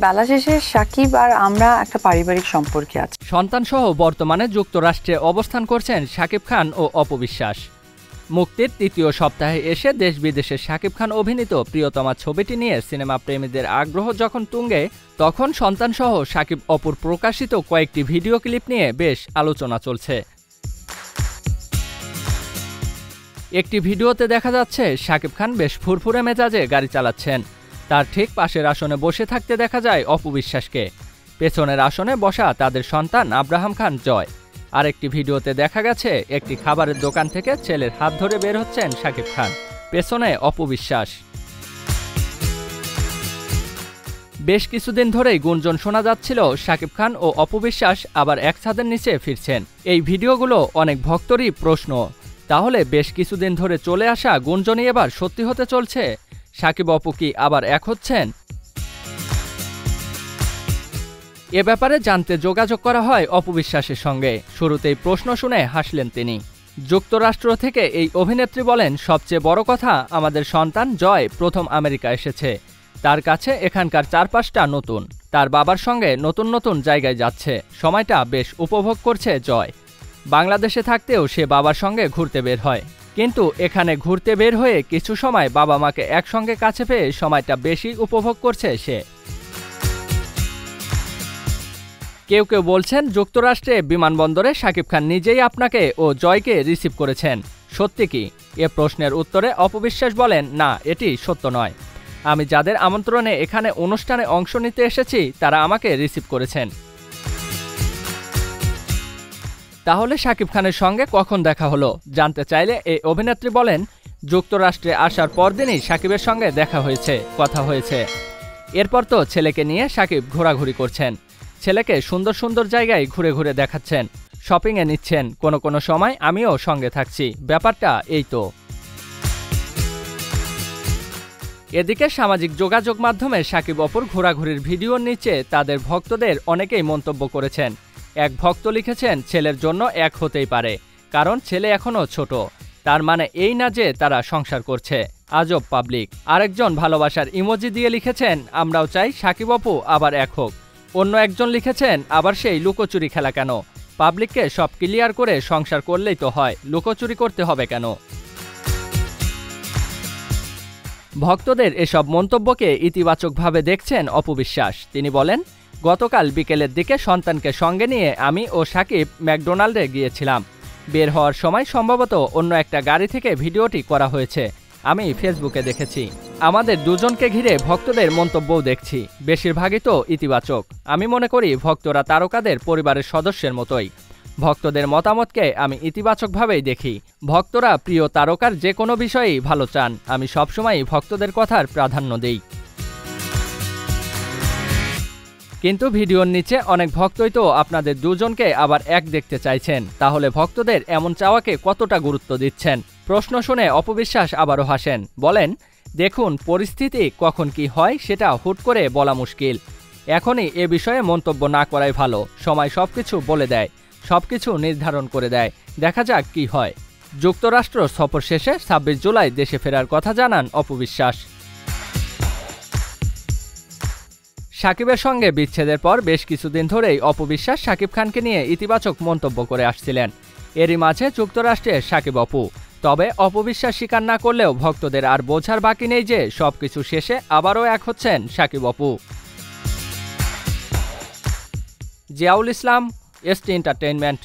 বেলা শেষে সাকিব আর আমরা একটা পারিবারিক সম্পর্কে আছি। সন্তানসহ বর্তমানে যুক্তরাষ্ট্রে অবস্থান করছেন শাকিব খান ও অপবিশ্বাস। মুক্তির তৃতীয় সপ্তাহে এসে দেশ বিদেশে শাকিব খান অভিনীত প্রিয়তমা ছবিটি নিয়ে সিনেমা প্রেমীদের আগ্রহ যখন তুঙ্গে, তখন সন্তানসহ শাকিব অপুর প্রকাশিত কয়েকটি ভিডিও ক্লিপ নিয়ে বেশ আলোচনা চলছে। একটি ভিডিওতে দেখা যাচ্ছে শাকিব খান বেশ ফুরফুরে মেজাজে গাড়ি চালাচ্ছেন। তার ঠিক পাশের আসনে বসে থাকতে দেখা যায় অপবিশ্বাসকে। পেছনের আসনে বসা তাদের সন্তান আব্রাহাম খান জয়। আরেকটি ভিডিওতে দেখা গেছে একটি খাবারের দোকান থেকে ছেলের হাত ধরে বের হচ্ছেন শাকিব খান, পেছনে অপবিশ্বাস। বেশ কিছুদিন ধরেই গুঞ্জন শোনা যাচ্ছিল শাকিব খান ও অপবিশ্বাস আবার এক ছাদের নিচে ফিরছেন। এই ভিডিওগুলো অনেক ভক্তরই প্রশ্ন, তাহলে বেশ কিছুদিন ধরে চলে আসা গুঞ্জনই এবার সত্যি হতে চলছে? শাকিব অপু কি আবার এক হচ্ছেন? এ ব্যাপারে জানতে যোগাযোগ করা হয় অপবিশ্বাসের সঙ্গে। শুরুতেই প্রশ্ন শুনে হাসলেন তিনি। যুক্তরাষ্ট্র থেকে এই অভিনেত্রী বলেন, সবচেয়ে বড় কথা, আমাদের সন্তান জয় প্রথম আমেরিকা এসেছে। তার কাছে এখানকার চারপাশটা নতুন। তার বাবার সঙ্গে নতুন নতুন জায়গায় যাচ্ছে, সময়টা বেশ উপভোগ করছে জয়। বাংলাদেশে থাকতেও সে বাবার সঙ্গে ঘুরতে বের হয়, কিন্তু এখানে ঘুরতে বের হয়ে কিছু সময় বাবা মাকে একসঙ্গে কাছে পেয়ে সময়টা বেশি উপভোগ করছে সে। কেউ কেউ বলছেন, যুক্তরাষ্ট্রে বিমানবন্দরে শাকিব খান নিজেই আপনাকে ও জয়কে রিসিভ করেছেন। সত্যি কি? এ প্রশ্নের উত্তরে অপবিশ্বাস বলেন, না, এটি সত্য নয়। আমি যাদের আমন্ত্রণে এখানে অনুষ্ঠানে অংশ নিতে এসেছি তারা আমাকে রিসিভ করেছেন। তাহলে শাকিব খানের সঙ্গে কখন দেখা হলো জানতে চাইলে এই অভিনেত্রী বলেন, যুক্তরাষ্ট্রে আসার পরদিনই শাকিবের সঙ্গে দেখা হয়েছে, কথা হয়েছে। এরপর তো ছেলেকে নিয়ে শাকিব ঘোরাঘুরি করছেন। ছেলেকে সুন্দর সুন্দর জায়গায় ঘুরে ঘুরে দেখাচ্ছেন, শপিংয়ে নিচ্ছেন, কোনো কোনো সময় আমিও সঙ্গে থাকছি। ব্যাপারটা এই তো। এদিকে সামাজিক যোগাযোগ মাধ্যমে শাকিব অপুর ঘোরাঘুরির ভিডিওর নিচে তাদের ভক্তদের অনেকেই মন্তব্য করেছেন। এক ভক্ত লিখেছেন, ছেলের জন্য এক হতেই পারে, কারণ ছেলে এখনও ছোট, তার মানে এই না যে তারা সংসার করছে। আজব পাবলিক। আরেকজন ভালোবাসার ইমোজি দিয়ে লিখেছেন, আমরাও চাই শাকিব অপু আবার এক হোক। অন্য একজন লিখেছেন, আবার সেই লুকোচুরি খেলা কেন? পাবলিককে সব ক্লিয়ার করে সংসার করলেই তো হয়, লুকোচুরি করতে হবে কেন? ভক্তদের এসব মন্তব্যকে ইতিবাচকভাবে দেখছেন অপবিশ্বাস। তিনি বলেন, গতকাল বিকেলের দিকে সন্তানকে সঙ্গে নিয়ে আমি ও শাকিব ম্যাকডোনাল্ডে গিয়েছিলাম। বের হওয়ার সময় সম্ভবত অন্য একটা গাড়ি থেকে ভিডিওটি করা হয়েছে, আমি ফেসবুকে দেখেছি। আমাদের দুজনকে ঘিরে ভক্তদের মন্তব্যও দেখছি, বেশিরভাগই তো ইতিবাচক। আমি মনে করি ভক্তরা তারকাদের পরিবারের সদস্যের মতোই। ভক্তদের মতামতকে আমি ইতিবাচকভাবেই দেখি। ভক্তরা প্রিয় তারকার যে কোনো বিষয়েই ভালো চান, আমি সবসময়ই ভক্তদের কথার প্রাধান্য দিই। কিন্তু ভিডিওর নিচে অনেক ভক্তই তো আপনাদের দুজনকে আবার এক দেখতে চাইছেন, তাহলে ভক্তদের এমন চাওয়াকে কতটা গুরুত্ব দিচ্ছেন? প্রশ্ন শুনে অপবিশ্বাস আবারও হাসেন, বলেন, দেখুন, পরিস্থিতি কখন কি হয় সেটা হুট করে বলা মুশকিল। এখনই এ বিষয়ে মন্তব্য না করাই ভালো। সময় সবকিছু বলে দেয়, সবকিছু নির্ধারণ করে দেয়। দেখা যাক কি হয়। যুক্তরাষ্ট্র সফর শেষে ২৬ জুলাই দেশে ফেরার কথা জানান অপবিশ্বাস। শাকিবের সঙ্গে বিচ্ছেদের পর বেশ কিছুদিন ধরেই অপবিশ্বাস শাকিব খানকে নিয়ে ইতিবাচক মন্তব্য করে আসছিলেন। এরই মাঝে যুক্তরাষ্ট্রে শাকিব অপু। তবে অপবিশ্বাস স্বীকার না করলেও ভক্তদের আর বোঝার বাকি নেই যে সবকিছু শেষে আবারও এক হচ্ছেন শাকিব অপু। জিয়াউল ইসলাম, এসটি এন্টারটেইনমেন্ট।